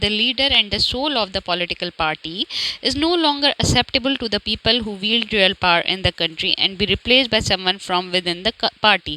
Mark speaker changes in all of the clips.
Speaker 1: the leader and the soul of the political party is no longer acceptable to the people who wield real power in the country and be replaced by someone from within the party।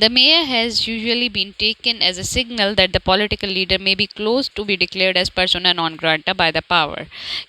Speaker 1: The mayor has usually been taken as a signal that the political leader may be close to be declared as persona non grata by the power।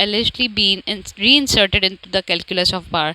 Speaker 1: allegedly been reinserted into the calculus of power।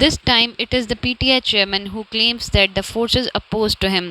Speaker 1: This time it is the PTI chairman who claims that the forces opposed to him,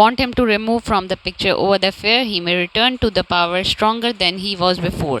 Speaker 1: want him to remove from the picture over the fear he may return to the power stronger than he was before।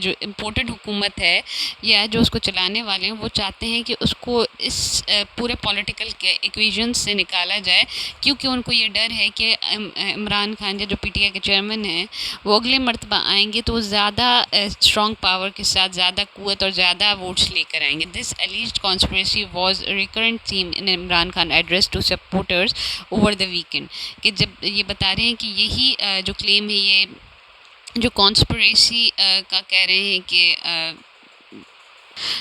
Speaker 1: جو imported حکومت ہے یا جو اس کو چلانے والے ہیں وہ چاہتے ہیں کہ اس کو اس پورے پولیٹیکل ایکویژن سے نکالا جائے، کیونکہ ان کو یہ ڈر ہے کہ عمران خان جو پی ٹی آئی کے چیئرمین ہیں وہ اگلے مرتبہ آئیں گے تو وہ زیادہ اسٹرانگ پاور کے ساتھ زیادہ قوت اور زیادہ ووٹس لے کر آئیں گے. This alleged conspiracy was a recurrent theme in Imran Khan address to supporters over the weekend. کہ جب یہ بتا رہے ہیں کہ یہی جو کلیم ہے، یہ جو کانسپریسی کا کہہ رہے ہیں کہ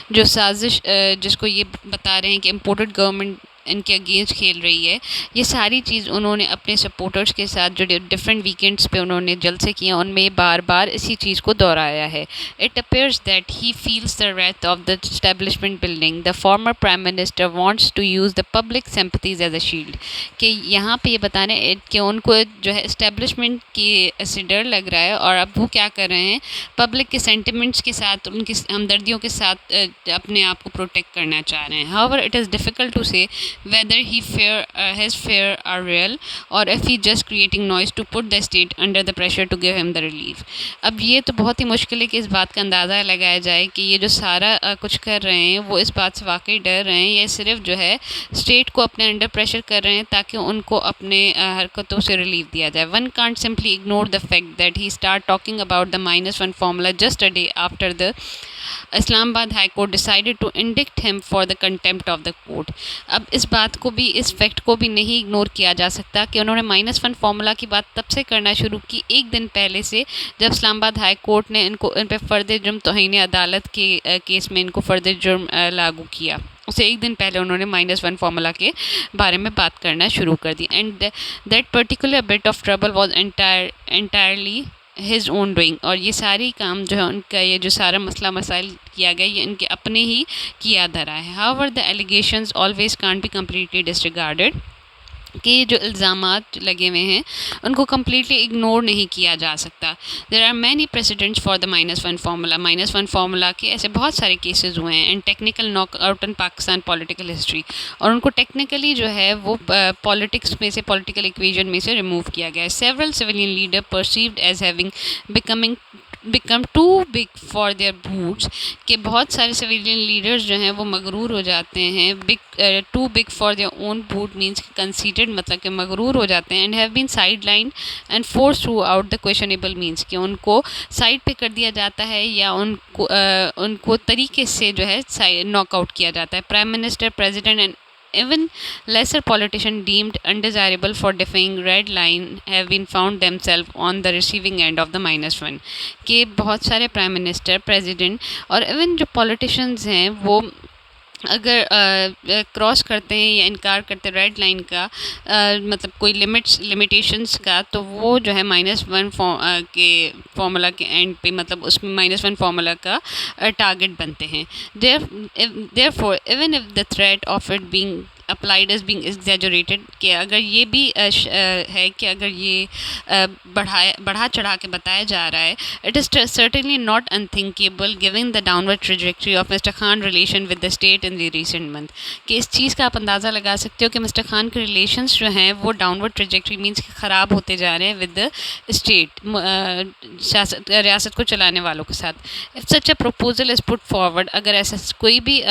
Speaker 1: جو سازش جس کو یہ بتا رہے ہیں کہ امپورٹڈ گورنمنٹ ان کے اگینسٹ کھیل رہی ہے، یہ ساری چیز انہوں نے اپنے سپورٹرز کے ساتھ جو ڈفرینٹ ویکینڈس پہ انہوں نے جلسے کیے ان میں بار بار اسی چیز کو دہرایا ہے. It appears that he feels the wrath of the establishment building. The former prime minister wants to use the public sympathies as a shield. کہ یہاں پہ یہ بتانے کہ ان کو جو ہے اسٹیبلشمنٹ کی سے ڈر لگ رہا ہے، اور اب وہ کیا کر رہے ہیں، پبلک کے سینٹیمنٹس کے ساتھ، ان کی ہمدردیوں کے ساتھ اپنے آپ کو پروٹیکٹ کرنا چاہ رہے ہیں. However, it is difficult to say whether his fear are real or if he just creating noise to put the state under the pressure to give him the relief. اب یہ تو بہت ہی مشکل ہے کہ اس بات کا اندازہ لگایا جائے کہ یہ جو سارا کچھ کر رہے ہیں وہ اس بات سے واقعی ڈر رہے ہیں، یہ صرف جو ہے اسٹیٹ کو اپنے انڈر پریشر کر رہے ہیں تاکہ ان کو اپنے حرکتوں سے ریلیف دیا جائے. One can't simply ignore the fact that he start talking about the -1 formula just a day after the Islamabad high court decided to indict ہم for the contempt of the court. اب اس بات کو بھی، اس fact کو بھی نہیں ignore کیا جا سکتا کہ انہوں نے -1 فارمولا کی بات تب سے کرنا شروع کی ایک دن پہلے سے، جب اسلام آباد ہائی کورٹ نے ان پہ فرد جرم توہین عدالت کے کیس میں ان کو فرد جرم لاگو کیا. اسے ایک دن پہلے انہوں نے -1 فارمولا کے بارے میں بات کرنا شروع کر دی. And that particular bit of trouble was entirely his own doing. اور یہ ساری کام جو ہے ان کا، یہ جو سارا مسئلہ مسائل کیا گیا، یہ ان کے اپنے ہی کیا دھرا ہے. However, the allegations always can't be completely disregarded. کہ یہ جو الزامات لگے ہوئے ہیں ان کو کمپلیٹلی اگنور نہیں کیا جا سکتا. There are many precedents for the -1 formula. -1 formula کے ایسے بہت سارے کیسز ہوئے ہیں، and technical knock out in Pakistan political history. اور ان کو ٹیکنیکلی جو ہے وہ پالیٹکس میں سے، پولیٹیکل ایکویژن میں سے ریموو کیا گیا ہے. Several civilian leader perceived as having become too big for their boots. کہ بہت سارے سویلین لیڈرز جو ہیں وہ مغرور ہو جاتے ہیں. Too big for their own boot means considered, مطلب کہ مغرور ہو جاتے ہیں. And have been sideline and force through out the questionable means کہ ان کو سائڈ پہ کر دیا جاتا ہے یا ان کو طریقے سے جو ہے ناک آؤٹ کیا جاتا ہے. Prime minister, president and even lesser politician deemed undesirable for defying red line have been found themselves on the receiving end of the -1. کہ بہت سارے پرائم منسٹر، پریزیڈنٹ اور ایون جو پولیٹیشنز ہیں وہ اگر کراس کرتے ہیں یا انکار کرتے ریڈ لائن کا، مطلب کوئی لمیٹیشنس کا، تو وہ جو ہے -1 کے فارمولا کے اینڈ پہ، مطلب اس میں -1 فارمولا کا ٹارگٹ بنتے ہیں. therefore even if the threat of it being applied as being exaggerated، کہ اگر یہ بھی ہے کہ اگر یہ بڑھا چڑھا کے بتایا جا رہا ہے، it is certainly not unthinkable given the downward trajectory of Mr. Khan relation with the state in the recent month. کہ اس چیز کا آپ اندازہ لگا سکتے ہو کہ مسٹر خان کے ریلیشنس جو ہیں وہ ڈاؤنورڈ ٹریجیکٹری مینس کہ خراب ہوتے جا رہے ہیں ود دا اسٹیٹ، ریاست کو چلانے والوں کے ساتھ. if such a proposal is put forward، اگر ایسا کوئی بھی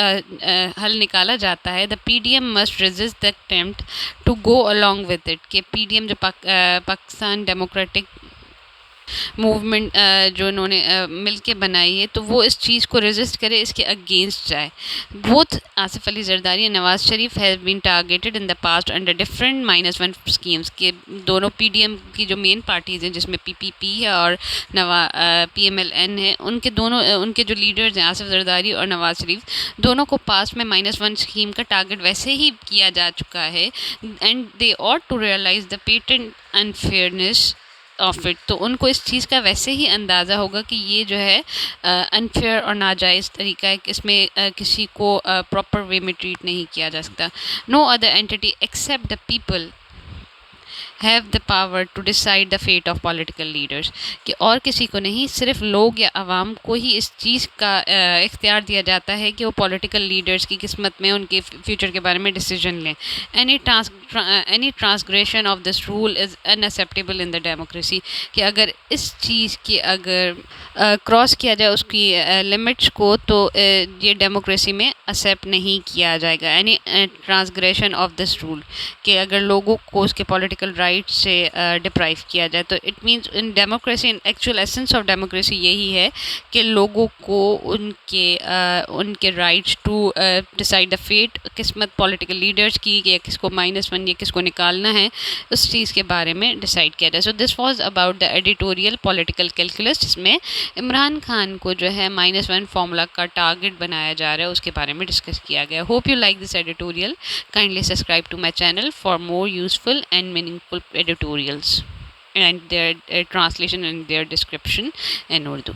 Speaker 1: حل نکالا جاتا ہے، the PDM must resist the attempt to go along with it. کہ پی ڈی ایم جو پاکستان ڈیموکریٹک موومنٹ جو انہوں نے مل کے بنائی ہے، تو وہ اس چیز کو ریزسٹ کرے، اس کے اگینسٹ جائے. بوتھ آصف علی زرداری اور Nawaz Sharif has been targeted in the past under different -1 schemes. کے دونوں پی ڈی ایم کی جو مین پارٹیز ہیں جس میں پی پی پی ہے اور PMLN ہے، ان کے جو لیڈرز ہیں آصف زرداری اور نواز شریف، دونوں کو پاسٹ میں -1 اسکیم کا ٹارگٹ ویسے ہی کیا جا چکا ہے. And they ought to realise the patent unfairness of it. تو ان کو اس چیز کا ویسے ہی اندازہ ہوگا کہ یہ جو ہے انفیئر اور ناجائز طریقہ ہے، کہ اس میں کسی کو پراپر وے میں ٹریٹ نہیں کیا جا سکتا. No other entity except the people have the power to decide the fate of political leaders, کہ اور کسی کو نہیں، صرف لوگ یا عوام کو ہی اس چیز کا اختیار دیا جاتا ہے کہ وہ پولیٹیکل لیڈرس کی قسمت میں ان کے فیوچر کے بارے میں ڈیسیجن لیں. Any transgression of this rule is unacceptable in the democracy, کہ اگر اس چیز کی اگر کراس کیا جائے اس کی لمٹس کو، تو یہ ڈیموکریسی میں ایکسیپٹ نہیں کیا جائے گا. Any transgression of this rule, کہ اگر لوگوں کو اس کے پولیٹیکل رائٹ سے ڈپرائیو کیا جائے، تو it means in democracy, actual essence of democracy یہی ہے کہ لوگوں کو ان کے rights to decide the fate, قسمت پولیٹیکل لیڈرس کی، کہ کس کو -1 یا کس کو نکالنا ہے، اس چیز کے بارے میں ڈیسائڈ کیا جائے. So this was about the editorial political calculus, جس میں عمران خان کو جو ہے -1 فارمولا کا ٹارگٹ بنایا جا رہا ہے، اس کے بارے میں ڈسکس کیا گیا. Hope you like this editorial. Kindly subscribe to my channel for more useful and meaningful editorials and their translation and their description in Urdu.